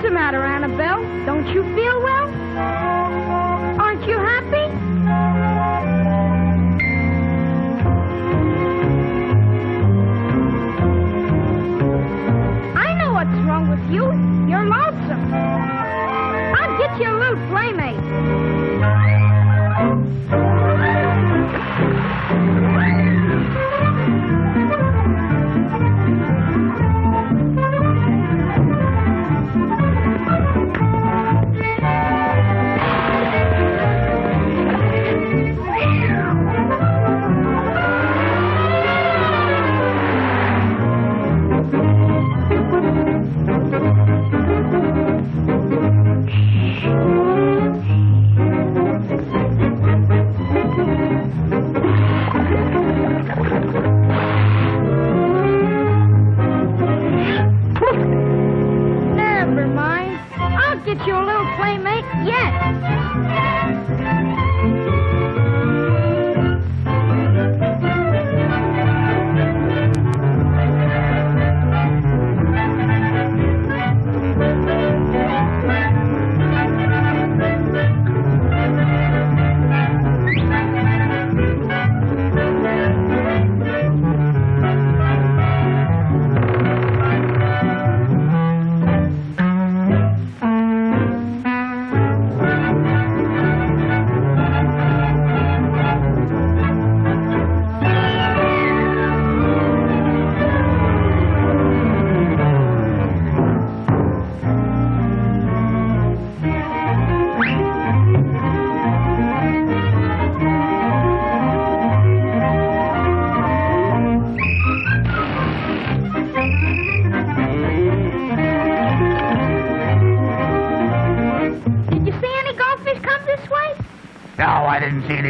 the matter, Annabelle? Don't you feel well? Aren't you happy? I know what's wrong with you. You're lonesome. I'll get you a little playmate.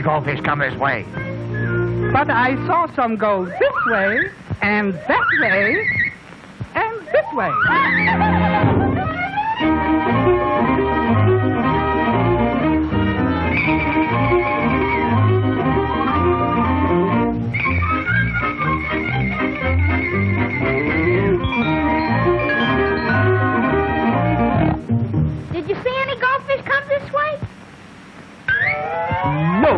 Goldfish come this way. But I saw some go this way, and that way, and this way. Did you see any goldfish come this way? No.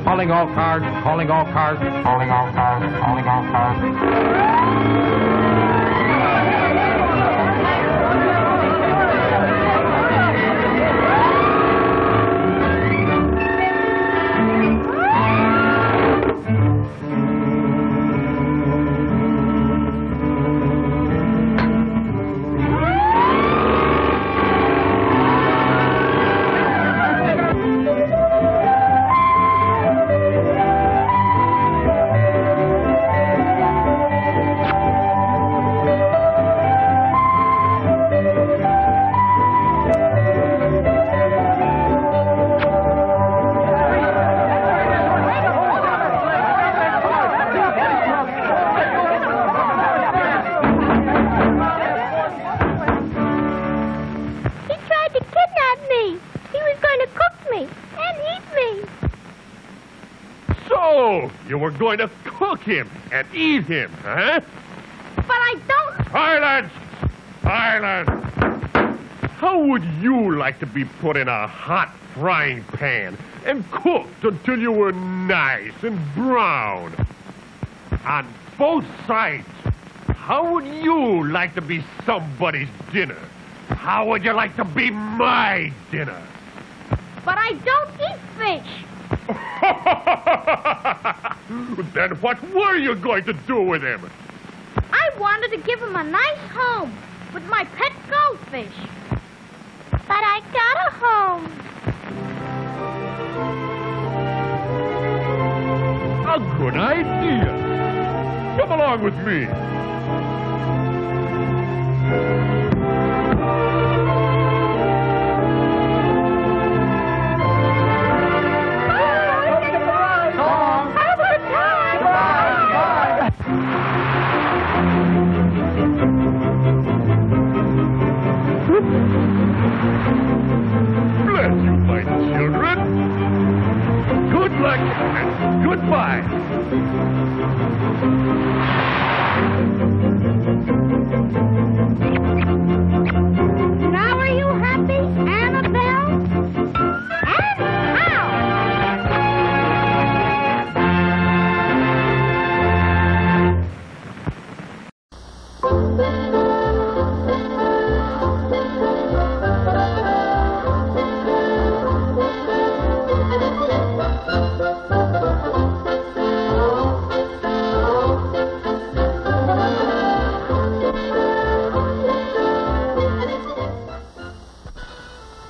Calling all cars, calling all cars, calling all cars, calling all cars. You were going to cook him and eat him, huh? But I don't... Silence! Silence! How would you like to be put in a hot frying pan and cooked until you were nice and brown? On both sides. How would you like to be somebody's dinner? How would you like to be my dinner? But I don't eat fish. Then what were you going to do with him? I wanted to give him a nice home with my pet goldfish. But I got a home. A good idea. Come along with me. Have a good time. Bless you, my children. Good luck and goodbye. Now are you happy, Annabelle? And how?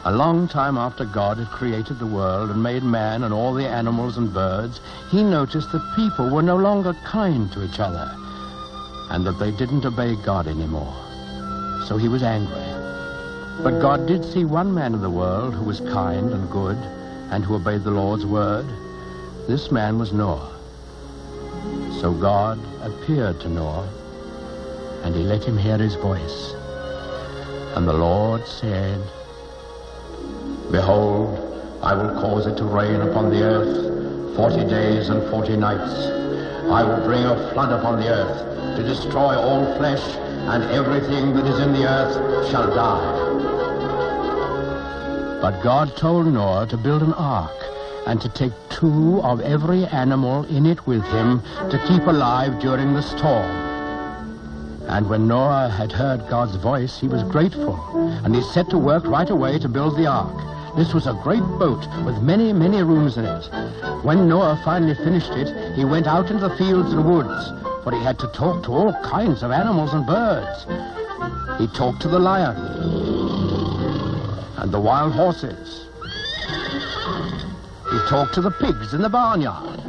A long time after God had created the world and made man and all the animals and birds, he noticed that people were no longer kind to each other and that they didn't obey God anymore. So he was angry. But God did see one man in the world who was kind and good and who obeyed the Lord's word. This man was Noah. So God appeared to Noah and he let him hear his voice. And the Lord said, "Behold, I will cause it to rain upon the earth 40 days and 40 nights. I will bring a flood upon the earth to destroy all flesh, and everything that is in the earth shall die." But God told Noah to build an ark and to take 2 of every animal in it with him to keep alive during the storm. And when Noah had heard God's voice, he was grateful, and he set to work right away to build the ark. This was a great boat with many, many rooms in it. When Noah finally finished it, he went out into the fields and woods, for he had to talk to all kinds of animals and birds. He talked to the lion and the wild horses. He talked to the pigs in the barnyard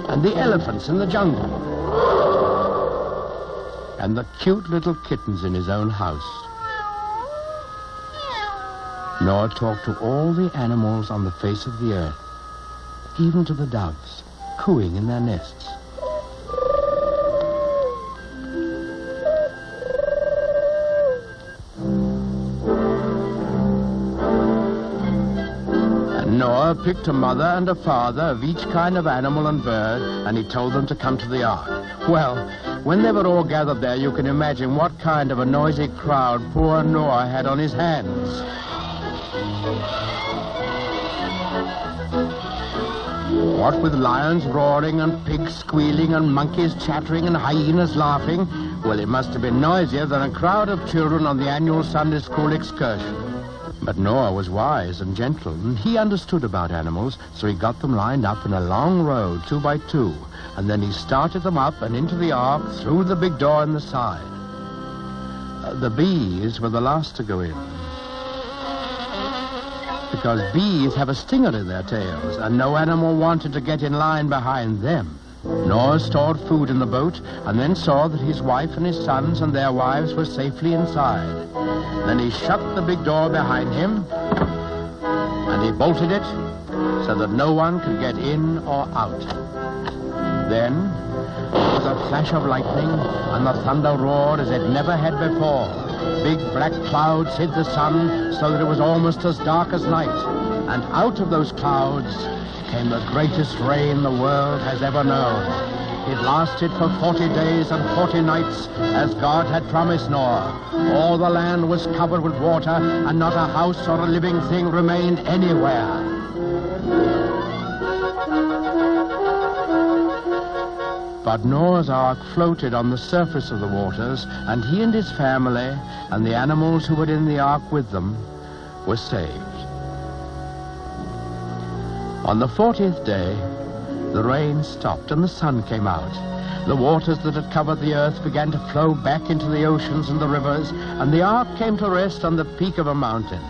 and the elephants in the jungle and the cute little kittens in his own house. Noah talked to all the animals on the face of the earth, even to the doves, cooing in their nests. And Noah picked a mother and a father of each kind of animal and bird, and he told them to come to the ark. Well, when they were all gathered there, you can imagine what kind of a noisy crowd poor Noah had on his hands. What with lions roaring and pigs squealing and monkeys chattering and hyenas laughing, well, it must have been noisier than a crowd of children on the annual Sunday school excursion. But Noah was wise and gentle, and he understood about animals, so he got them lined up in a long row, 2 by 2, and then he started them up and into the ark through the big door in the side. The bees were the last to go in, because bees have a stinger in their tails, and no animal wanted to get in line behind them. Noah stored food in the boat, and then saw that his wife and his sons and their wives were safely inside. Then he shut the big door behind him, and he bolted it so that no one could get in or out. Then there was a flash of lightning, and the thunder roared as it never had before. Big black clouds hid the sun so that it was almost as dark as night. And out of those clouds came the greatest rain the world has ever known. It lasted for 40 days and 40 nights, as God had promised Noah. All the land was covered with water, and not a house or a living thing remained anywhere. But Noah's ark floated on the surface of the waters, and he and his family and the animals who were in the ark with them were saved. On the 40th day, the rain stopped and the sun came out. The waters that had covered the earth began to flow back into the oceans and the rivers, and the ark came to rest on the peak of a mountain.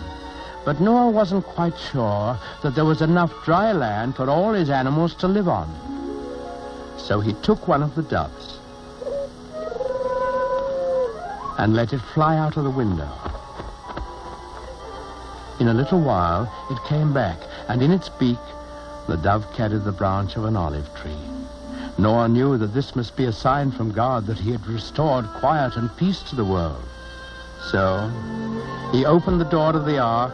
But Noah wasn't quite sure that there was enough dry land for all his animals to live on. So he took one of the doves and let it fly out of the window. In a little while, it came back, and in its beak, the dove carried the branch of an olive tree. Noah knew that this must be a sign from God that he had restored quiet and peace to the world. So he opened the door of the ark,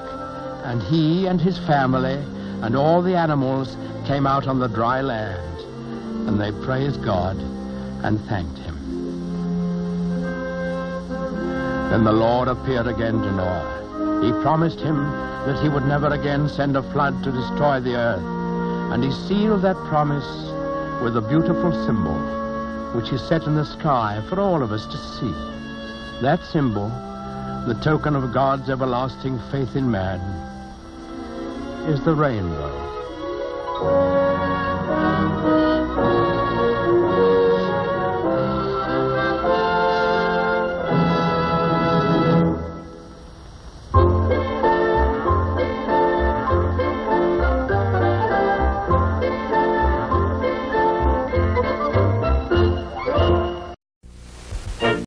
and he and his family and all the animals came out on the dry land, and they praised God and thanked him. Then the Lord appeared again to Noah. He promised him that he would never again send a flood to destroy the earth, and he sealed that promise with a beautiful symbol, which he set in the sky for all of us to see. That symbol, the token of God's everlasting faith in man, is the rainbow.